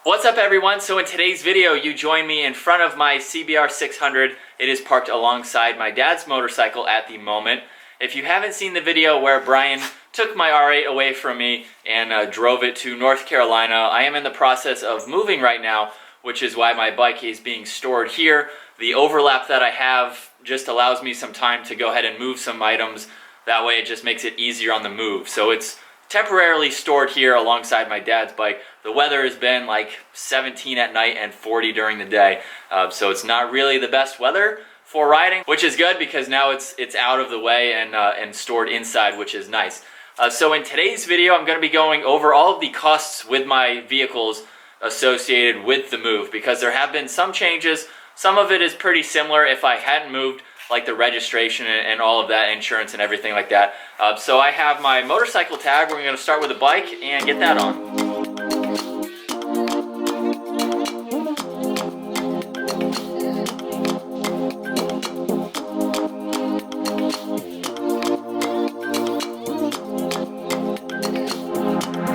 What's up everyone? So in today's video you join me in front of my CBR 600. It is parked alongside my dad's motorcycle at the moment. If you haven't seen the video where Brian took my R8 away from me and drove it to North Carolina, I am in the process of moving right now, which is why my bike is being stored here. The overlap that I have just allows me some time to go ahead and move some items. That way it just makes it easier on the move. So it's temporarily stored here alongside my dad's bike. The weather has been like 17 at night and 40 during the day, so it's not really the best weather for riding, which is good because now it's out of the way and stored inside, which is nice. So in today's video I'm going to be going over all of the costs with my vehicles associated with the move, because there have been some changes. Some of it is pretty similar if I hadn't moved, like the registration and all of that, insurance and everything like that. So I have my motorcycle tag. We're going to start with the bike and get that on.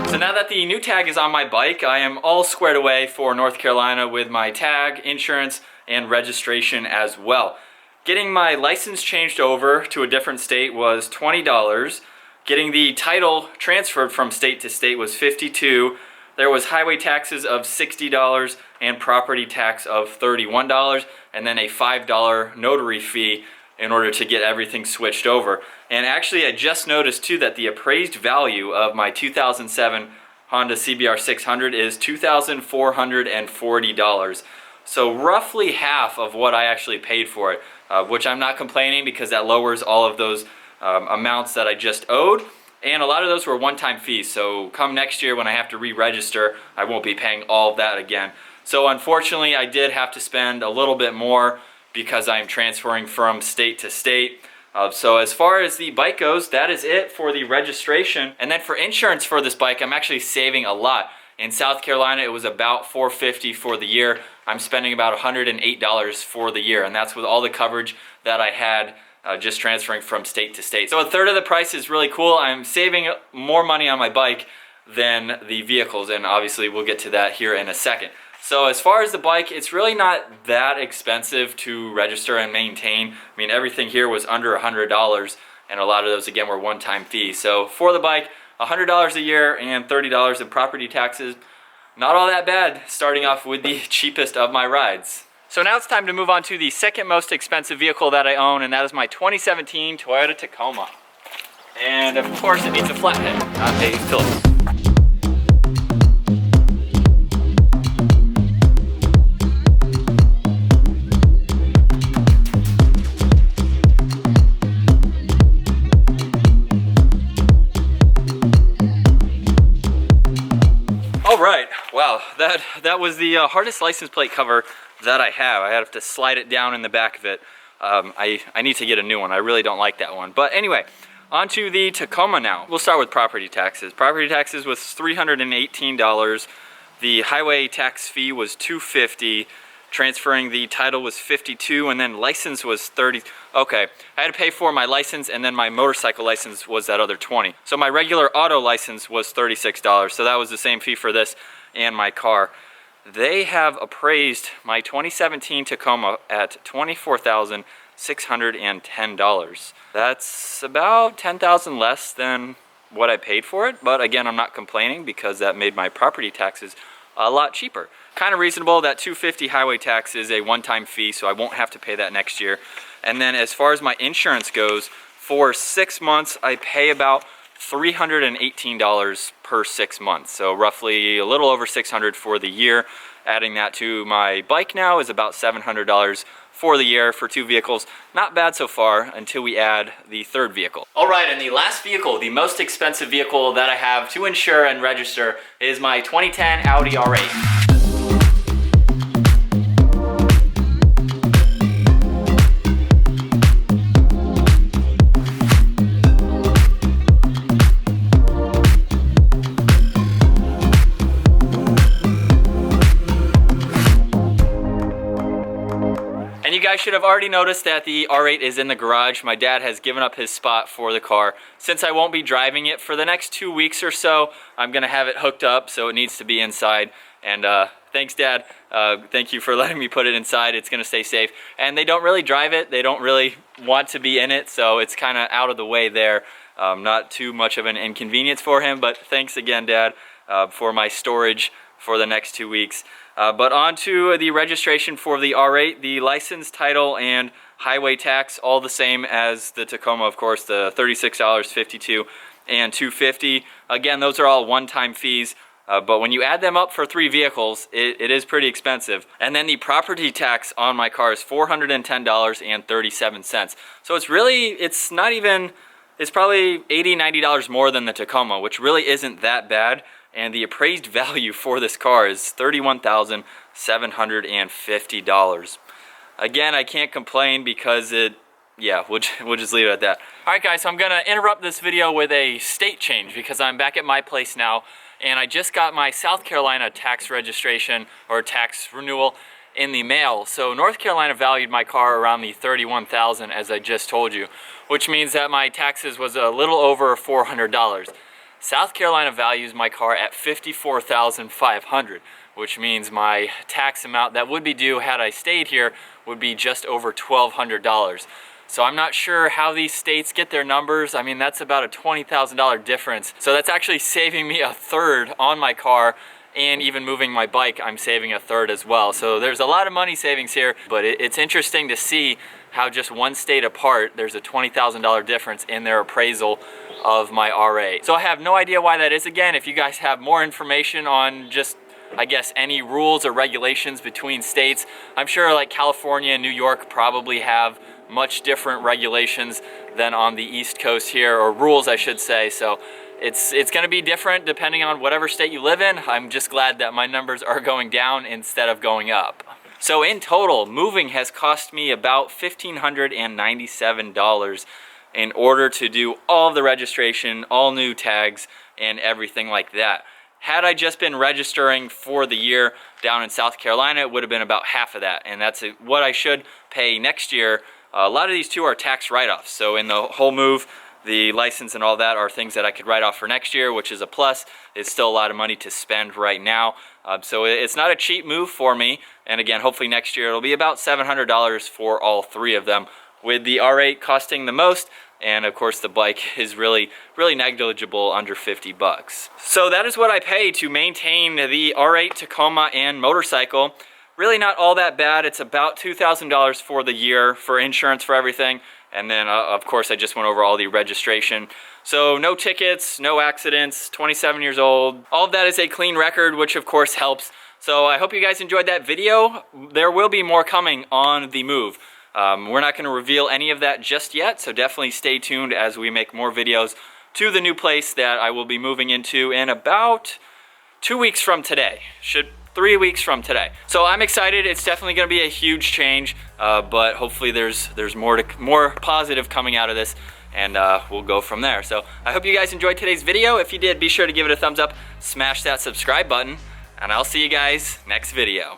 So now that the new tag is on my bike, I am all squared away for North Carolina with my tag, insurance, and registration as well. Getting my license changed over to a different state was $20. Getting the title transferred from state to state was $52. There was highway taxes of $60 and property tax of $31, and then a $5 notary fee in order to get everything switched over. And actually I just noticed too that the appraised value of my 2007 Honda CBR 600 is $2,440. So roughly half of what I actually paid for it, which I'm not complaining because that lowers all of those amounts that I just owed. And a lot of those were one-time fees, so come next year when I have to re-register, I won't be paying all of that again. So unfortunately I did have to spend a little bit more because I'm transferring from state to state. So as far as the bike goes, that is it for the registration. And then for insurance for this bike, I'm actually saving a lot. In South Carolina, it was about $450 for the year. I'm spending about $108 for the year, and that's with all the coverage that I had just transferring from state to state. So a third of the price is really cool. I'm saving more money on my bike than the vehicles, and obviously we'll get to that here in a second. So as far as the bike, it's really not that expensive to register and maintain. I mean, everything here was under $100, and a lot of those, again, were one-time fees. So for the bike, $100 a year and $30 in property taxes. Not all that bad, starting off with the cheapest of my rides. So now it's time to move on to the second most expensive vehicle that I own, and that is my 2017 Toyota Tacoma. And of course it needs a flathead, not a Phillips. Alright, wow, that was the hardest license plate cover that I have. I have to slide it down in the back of it. I need to get a new one. I really don't like that one. But anyway, on to the Tacoma now. We'll start with property taxes. Property taxes was $318. The highway tax fee was $250. Transferring the title was $52, and then license was $30. Okay, I had to pay for my license, and then my motorcycle license was that other $20. So my regular auto license was $36. So that was the same fee for this and my car. They have appraised my 2017 Tacoma at $24,610. That's about $10,000 less than what I paid for it, but again, I'm not complaining because that made my property taxes a lot cheaper. Kind of reasonable. That $250 highway tax is a one-time fee, so I won't have to pay that next year. And then as far as my insurance goes, for 6 months I pay about $318 per 6 months, so roughly a little over $600 for the year. Adding that to my bike now is about $700 for the year for two vehicles. Not bad so far until we add the third vehicle. All right, and the last vehicle, the most expensive vehicle that I have to insure and register, is my 2010 Audi R8. guys should have already noticed that the R8 is in the garage. My dad has given up his spot for the car. Since I won't be driving it for the next 2 weeks or so, I'm gonna have it hooked up, so it needs to be inside. And thanks, Dad. Thank you for letting me put it inside. It's gonna stay safe. And they don't really drive it. They don't really want to be in it, so it's kind of out of the way there. Not too much of an inconvenience for him, but thanks again, Dad, for my storage for the next 2 weeks. But on to the registration for the R8. The license, title, and highway tax, all the same as the Tacoma, of course, the $36, $52, and $250. Again, those are all one-time fees. But when you add them up for 3 vehicles, it is pretty expensive. And then the property tax on my car is $410.37. So it's not even, it's probably $80, $90 more than the Tacoma, which really isn't that bad. And the appraised value for this car is $31,750. Again, I can't complain because we'll just leave it at that. All right, guys, so I'm gonna interrupt this video with a state change because I'm back at my place now, and I just got my South Carolina tax registration or tax renewal in the mail. So North Carolina valued my car around the $31,000, as I just told you, which means that my taxes was a little over $400. South Carolina values my car at $54,500, which means my tax amount that would be due had I stayed here would be just over $1,200. So I'm not sure how these states get their numbers. I mean, that's about a $20,000 difference. So that's actually saving me a third on my car, and even moving my bike, I'm saving a third as well. So there's a lot of money savings here, but it's interesting to see how just one state apart, there's a $20,000 difference in their appraisal of my R8. So I have no idea why that is. Again, if you guys have more information on just, I guess, any rules or regulations between states, I'm sure like California and New York probably have much different regulations than on the East Coast here, or rules I should say. So it's gonna be different depending on whatever state you live in. I'm just glad that my numbers are going down instead of going up. So in total, moving has cost me about $1,597 in order to do all of the registration, all new tags, and everything like that. Had I just been registering for the year down in South Carolina, it would have been about half of that, and that's what I should pay next year. A lot of these too are tax write-offs, so in the whole move, the license and all that are things that I could write off for next year, which is a plus. It's still a lot of money to spend right now. So it's not a cheap move for me. And again, hopefully next year it'll be about $700 for all 3 of them, with the R8 costing the most. And of course the bike is really negligible, under 50 bucks. So that is what I pay to maintain the R8 Tacoma and motorcycle. Really not all that bad. It's about $2,000 for the year for insurance, for everything. And then of course I just went over all the registration. So no tickets, no accidents, 27 years old. All of that is a clean record, which of course helps. So I hope you guys enjoyed that video. There will be more coming on the move. We're not gonna reveal any of that just yet, so definitely stay tuned as we make more videos to the new place that I will be moving into in about 2 weeks from today. 3 weeks from today. So I'm excited. It's definitely gonna be a huge change, but hopefully there's more positive coming out of this, and we'll go from there. So I hope you guys enjoyed today's video. If you did, be sure to give it a thumbs up, smash that subscribe button, and I'll see you guys next video.